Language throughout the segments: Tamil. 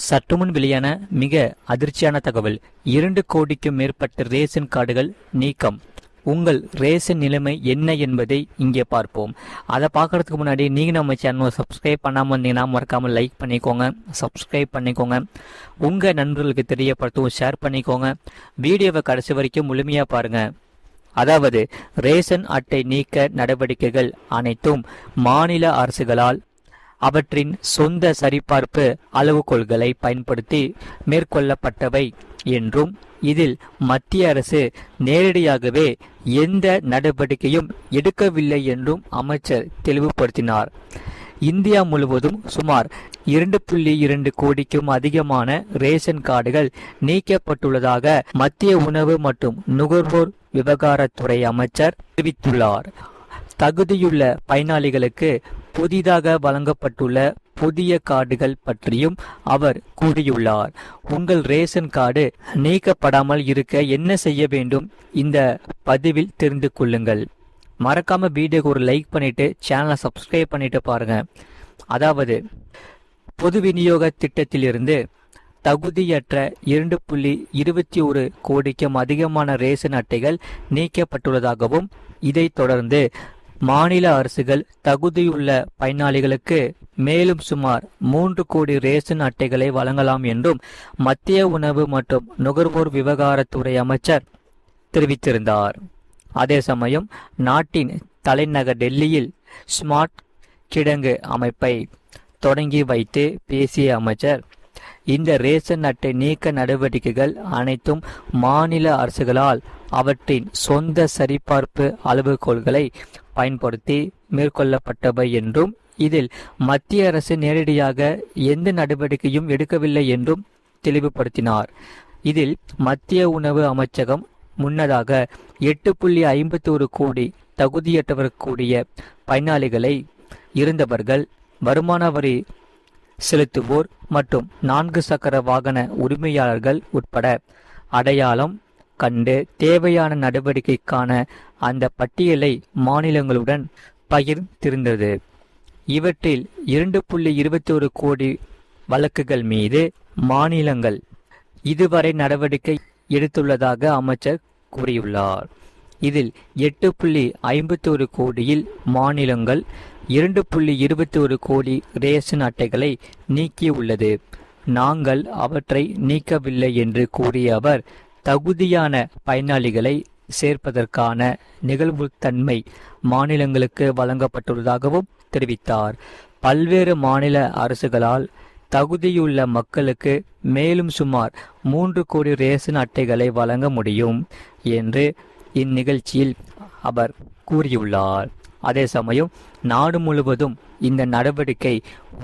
சற்றுமுன் வெளியான மிக அதிர்ச்சியான தகவல். 2 கோடிக்கும் மேற்பட்ட ரேஷன் கார்டுகள் நீக்கம். உங்கள் ரேஷன் நிலைமை என்ன என்பதை இங்கே பார்ப்போம். அதை பார்க்கறதுக்கு முன்னாடி நீங்கள் நம்ம சேனலை சப்ஸ்கிரைப் பண்ணாமல் இருந்தீங்கன்னா மறக்காமல் லைக் பண்ணிக்கோங்க, சப்ஸ்கிரைப் பண்ணிக்கோங்க, உங்கள் நண்பர்களுக்கு தெரியப்படுத்தவும் ஷேர் பண்ணிக்கோங்க. வீடியோவை கடைசி வரைக்கும் முழுமையாக பாருங்கள். அதாவது ரேஷன் அட்டை நீக்க நடவடிக்கைகள் அனைத்தும் மாநில அரசுகளால் அவற்றின் சொந்த சரிபார்ப்பு அளவுகோல்களை பயன்படுத்தி மேற்கொள்ளப்பட்டவை என்றும் இதில் மத்திய அரசு நேரடியாகவே எந்த நடவடிக்கையும் எடுக்கவில்லை என்றும் அமைச்சர் தெளிவுபடுத்தினார். இந்தியா முழுவதும் சுமார் 2.2 கோடிக்கும் அதிகமான ரேஷன் கார்டுகள் நீக்கப்பட்டுள்ளதாக மத்திய உணவு மற்றும் நுகர்வோர் விவகாரத்துறை அமைச்சர் தெரிவித்துள்ளார். தகுதியுள்ள பயனாளிகளுக்கு புதிதாக வழங்கப்பட்டுள்ள புதிய கார்டுகள் பற்றியும் அவர் கூறியுள்ளார். உங்கள் ரேஷன் கார்டு நீக்கப்படாமல் இருக்க என்ன செய்ய வேண்டும்? இந்த பதிவில் தெரிந்து கொள்ளுங்கள். மறக்காம வீடியோக்கு ஒரு லைக் பண்ணிட்டு சேனலை சப்ஸ்கிரைப் பண்ணிட்டு பாருங்க. அதாவது பொது விநியோக திட்டத்திலிருந்து தகுதியற்ற 2.21 கோடிக்கும் அதிகமான ரேஷன் அட்டைகள் நீக்கப்பட்டுள்ளதாகவும் இதைத் தொடர்ந்து மாநில அரசுகள் தகுதியுள்ள பயனாளிகளுக்கு மேலும் சுமார் 3 கோடி ரேஷன் அட்டைகளை வழங்கலாம் என்றும் மத்திய உணவு மற்றும் நுகர்வோர் விவகாரத்துறை அமைச்சர் தெரிவித்திருந்தார். அதே சமயம் நாட்டின் தலைநகர் டெல்லியில் ஸ்மார்ட் கிடங்கு அமைப்பை தொடங்கி வைத்து பேசிய அமைச்சர், இந்த ரேஷன் அட்டை நீக்க நடவடிக்கைகள் அனைத்தும் மாநில அரசுகளால் அவற்றின் சொந்த சரிபார்ப்பு அளவுகோல்களை பயன்படுத்தி மேற்கொள்ளப்பட்டவை என்றும் இதில் மத்திய அரசு நேரடியாக எந்த நடவடிக்கையும் எடுக்கவில்லை என்றும் தெளிவுபடுத்தினார். இதில் மத்திய உணவு அமைச்சகம் முன்னதாக 8.51 கோடி தகுதியற்றவர்க்கூடிய பயனாளிகளை இருந்தவர்கள், வருமான வரி செலுத்துவோர் மற்றும் 4 சக்கர வாகன உரிமையாளர்கள் உட்பட அடையாளம் கண்டு தேவையான நடவடிக்கைக்கான அந்த பட்டியலை மாநிலங்களுடன் பகிர்ந்திருந்தது. இவற்றில் 2.21 கோடி வழக்குகள் மீது மாநிலங்கள் இதுவரை நடவடிக்கை எடுத்துள்ளதாக அமைச்சர் கூறியுள்ளார். இதில் 8.51 கோடியில் மாநிலங்கள் 2.21 கோடி ரேஷன் அட்டைகளை நீக்கியுள்ளது. நாங்கள் அவற்றை நீக்கவில்லை என்று கூறிய அவர், தகுதியான பயனாளிகளை சேர்ப்பதற்கான நிகழ்வுத்தன்மை மாநிலங்களுக்கு வழங்கப்பட்டுள்ளதாகவும் தெரிவித்தார். பல்வேறு மாநில அரசுகளால் தகுதியுள்ள மக்களுக்கு மேலும் சுமார் 3 கோடி ரேஷன் அட்டைகளை வழங்க முடியும் என்று இந்நிகழ்ச்சியில் அவர் கூறியுள்ளார். அதே சமயம் நாடு முழுவதும் இந்த நடவடிக்கை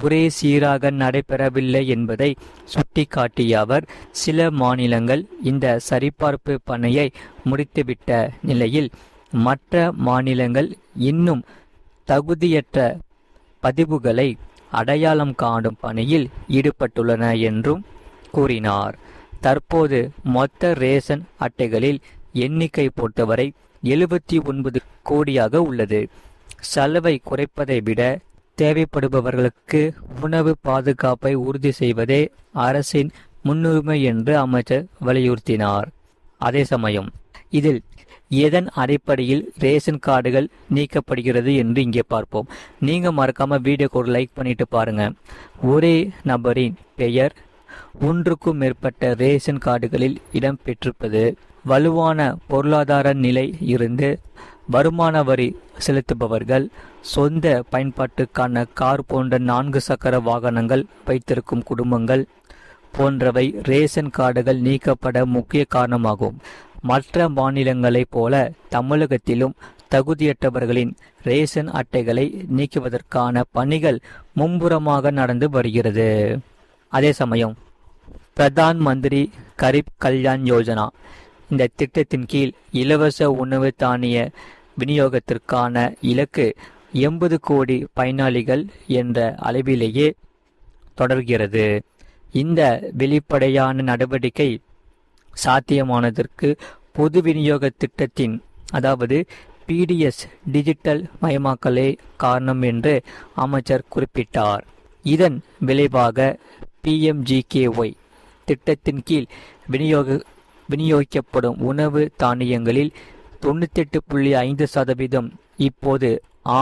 ஒரே சீராக நடைபெறவில்லை என்பதை சுட்டிக்காட்டிய அவர், சில மாநிலங்கள் இந்த சரிபார்ப்பு பணியை முடித்துவிட்ட நிலையில் மற்ற மாநிலங்கள் இன்னும் தகுதியற்ற பதிவுகளை அடையாளம் காணும் பணியில் ஈடுபட்டுள்ளன என்றும் கூறினார். தற்போது மொத்த ரேஷன் அட்டைகளில் எண்ணிக்கை பொறுத்தவரை 79 கோடியாக உள்ளது. செலவை குறைப்பதை விட தேவைப்படுபவர்களுக்கு உணவு பாதுகாப்பை உறுதி செய்வதே அரசின் முன்னுரிமை என்று அமைச்சர் வலியுறுத்தினார். அதே சமயம் இதில் எதன் அடிப்படையில் ரேஷன் கார்டுகள் நீக்கப்படுகிறது என்று இங்கே பார்ப்போம். நீங்க மறக்காம வீடியோக்கு ஒரு லைக் பண்ணிட்டு பாருங்க. ஒரே நபரின் பெயர் 1க்கும் மேற்பட்ட ரேஷன் கார்டுகளில் இடம் பெற்றிருப்பது, வலுவான பொருளாதார நிலை இருந்து வருமான வரி செலுத்துபவர்கள், சொந்த பயன்பாட்டுக்கான கார் போன்ற 4 சக்கர வாகனங்கள் வைத்திருக்கும் குடும்பங்கள் போன்றவை ரேஷன் கார்டுகள் நீக்கப்பட முக்கிய காரணமாகும். மற்ற மாநிலங்களைப் போல தமிழகத்திலும் தகுதியற்றவர்களின் ரேஷன் அட்டைகளை நீக்குவதற்கான பணிகள் மும்முரமாக நடந்து வருகிறது. அதே சமயம் பிரதான் மந்திரி கரீப் கல்யாண் யோஜனா இந்த திட்டத்தின் கீழ் இலவச உணவு தானிய விநியோகத்திற்கான இலக்கு 80 கோடி பயனாளிகள் என்ற அளவிலேயே தொடர்கிறது. இந்த வெளிப்படையான நடவடிக்கை சாத்தியமானதற்கு பொது விநியோக திட்டத்தின் அதாவது பிடிஎஸ் டிஜிட்டல் மயமாக்கலே காரணம் என்று அமைச்சர் குறிப்பிட்டார். இதன் விளைவாக PMGKY திட்டத்தின் கீழ் விநியோகிக்கப்படும் உணவு தானியங்களில் 98.5% இப்போது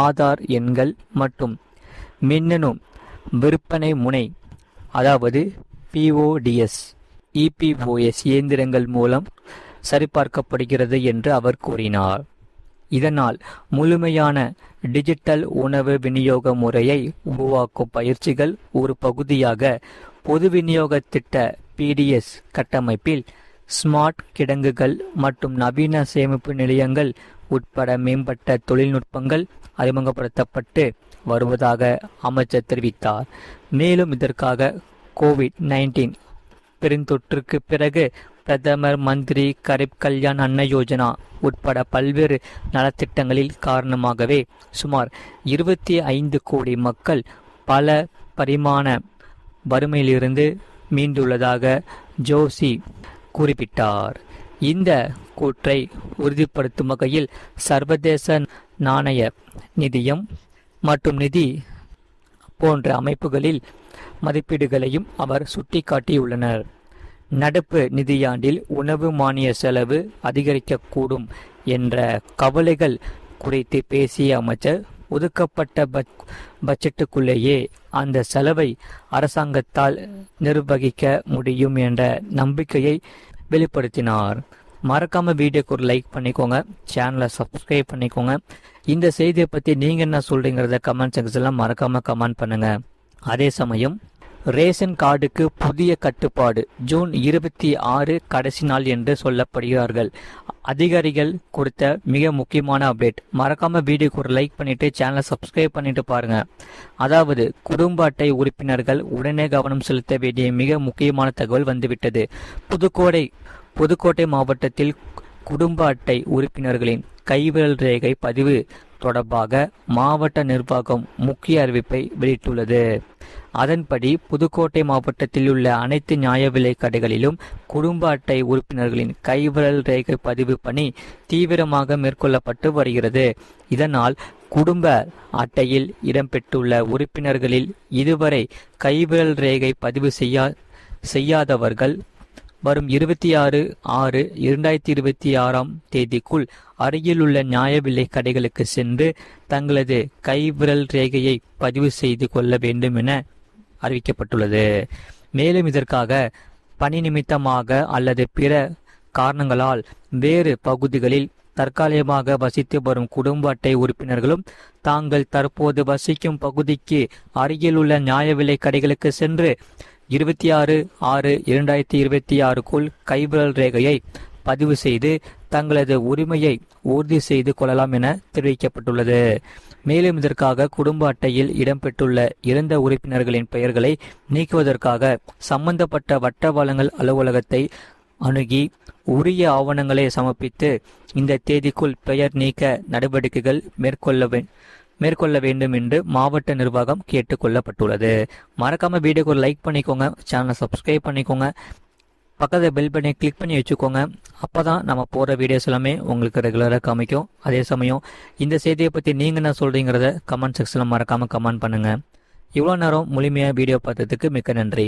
ஆதார் எண்கள் மற்றும் மின்னணு விற்பனை முனை, அதாவது PODS, EPOS இயந்திரங்கள் மூலம் சரிபார்க்கப்படுகிறது என்று அவர் கூறினார். இதனால் முழுமையான டிஜிட்டல் உணவு விநியோக முறையை உருவாக்கும் பயிற்சிகள் ஒரு பகுதியாக பொது விநியோக திட்ட PDS கட்டமைப்பில் ஸ்மார்ட் கிடங்குகள் மற்றும் நவீன சேமிப்பு நிலையங்கள் உட்பட மேம்பட்ட தொழில்நுட்பங்கள் அறிமுகப்படுத்தப்பட்டு வருவதாக அமைச்சர் தெரிவித்தார். மேலும் இதற்காக COVID-19 பெருந்தொற்றுக்கு பிறகு பிரதமர் மந்திரி கரீப் கல்யாண் அன்ன யோஜனா உட்பட பல்வேறு நலத்திட்டங்களில் காரணமாகவே சுமார் 25 கோடி மக்கள் பல பரிமாண வறுமையிலிருந்து மீண்டுள்ளதாக ஜோஷி குறிப்பிட்டார். இந்த கூற்றை உறுதிப்படுத்தும் வகையில் சர்வதேச நாணய நிதியம் மற்றும் நிதி போன்ற அமைப்புகளில் மதிப்பீடுகளையும் அவர் சுட்டிக்காட்டியுள்ளனர். நடப்பு நிதியாண்டில் உணவு மானிய செலவு அதிகரிக்கக்கூடும் என்ற கவலைகள் குறித்து பேசிய அமைச்சர், ஒதுக்கப்பட்ட பட்ஜெட்டுக்குள்ளேயே அந்த செலவை அரசாங்கத்தால் நிர்வகிக்க முடியும் என்ற நம்பிக்கையை வெளிப்படுத்தினார். மறக்காம வீடியோக்கு ஒரு லைக் பண்ணிக்கோங்க, சேனலை சப்ஸ்கிரைப் பண்ணிக்கோங்க. இந்த செய்தியை பற்றி நீங்கள் என்ன சொல்றீங்கிறத கமெண்ட் செக்ஷனில் மறக்காம கமெண்ட் பண்ணுங்க. அதே சமயம் ரேஷன் கார்டுக்கு புதிய கட்டுப்பாடு ஜூன் 26 கடைசி நாள் என்று சொல்லப்படுகிறார்கள். அதிகாரிகள் கொடுத்த மிக முக்கியமான அப்டேட். மறக்காம வீடியோக்கு ஒரு லைக் பண்ணிட்டு சேனலை சப்ஸ்கிரைப் பண்ணிட்டு பாருங்க. அதாவது குடும்ப அட்டை உறுப்பினர்கள் உடனே கவனம் செலுத்த வேண்டிய மிக முக்கியமான தகவல் வந்துவிட்டது. புதுக்கோட்டை மாவட்டத்தில் குடும்ப அட்டை உறுப்பினர்களின் கைவிரல் ரேகை பதிவு தொடர்பாக மாவட்ட நிர்வாகம் முக்கிய அறிவிப்பை வெளியிட்டுள்ளது. அதன்படி புதுக்கோட்டை மாவட்டத்தில் உள்ள அனைத்து நியாய விலை கடைகளிலும் குடும்ப அட்டை உறுப்பினர்களின் கைவிரல் ரேகை பதிவு பணி தீவிரமாக மேற்கொள்ளப்பட்டு வருகிறது. இதனால் குடும்ப அட்டையில் இடம்பெற்றுள்ள உறுப்பினர்களில் இதுவரை கைவிரல் ரேகை பதிவு செய்யாதவர்கள் வரும் 26/6/2026 தேதிக்குள் அருகிலுள்ள நியாய விலை கடைகளுக்கு சென்று தங்களது கைவிரல் ரேகையை பதிவு செய்து கொள்ள வேண்டும் என அறிவிக்கப்பட்டுள்ளது. மேலும் இதற்காக பணி நிமித்தமாக அல்லது பிற காரணங்களால் வேறு பகுதிகளில் தற்காலிகமாக வசித்து வரும் குடும்ப அட்டை உறுப்பினர்களும் தாங்கள் தற்போது வசிக்கும் பகுதிக்கு அருகிலுள்ள நியாய விலை கடைகளுக்கு சென்று 26/6/2026க்குள் கைவிரல் ரேகையை பதிவு செய்து தங்களது உரிமையை உறுதி செய்து கொள்ளலாம் என தெரிவிக்கப்பட்டுள்ளது. மேலும் இதற்காக குடும்ப அட்டையில் இடம்பெற்றுள்ள இறந்த உறுப்பினர்களின் பெயர்களை நீக்குவதற்காக சம்பந்தப்பட்ட வட்ட வழங்கல் அலுவலகத்தை அணுகி உரிய ஆவணங்களை சமர்ப்பித்து இந்த தேதிக்குள் பெயர் நீக்க நடவடிக்கைகள் மேற்கொள்ள வேண்டும் என்று மாவட்ட நிர்வாகம் கேட்டுக்கொள்ளப்பட்டுள்ளது. மறக்காம வீடியோக்கு ஒரு லைக் பண்ணிக்கோங்க, சேனலை சப்ஸ்கிரைப் பண்ணிக்கோங்க, பக்கத்தில் பெல் பட்டனை கிளிக் பண்ணி வச்சுக்கோங்க. அப்போதான் நம்ம போகிற வீடியோஸ் எல்லாமே உங்களுக்கு ரெகுலராக காமிக்கும். அதே சமயம் இந்த செய்தியை பற்றி நீங்கள் என்ன சொல்கிறீங்கிறத கமெண்ட் செக்ஷனில் மறக்காமல் கமெண்ட் பண்ணுங்கள். இவ்வளோ நேரம் முழுமையாக வீடியோ பார்த்ததுக்கு மிக்க நன்றி.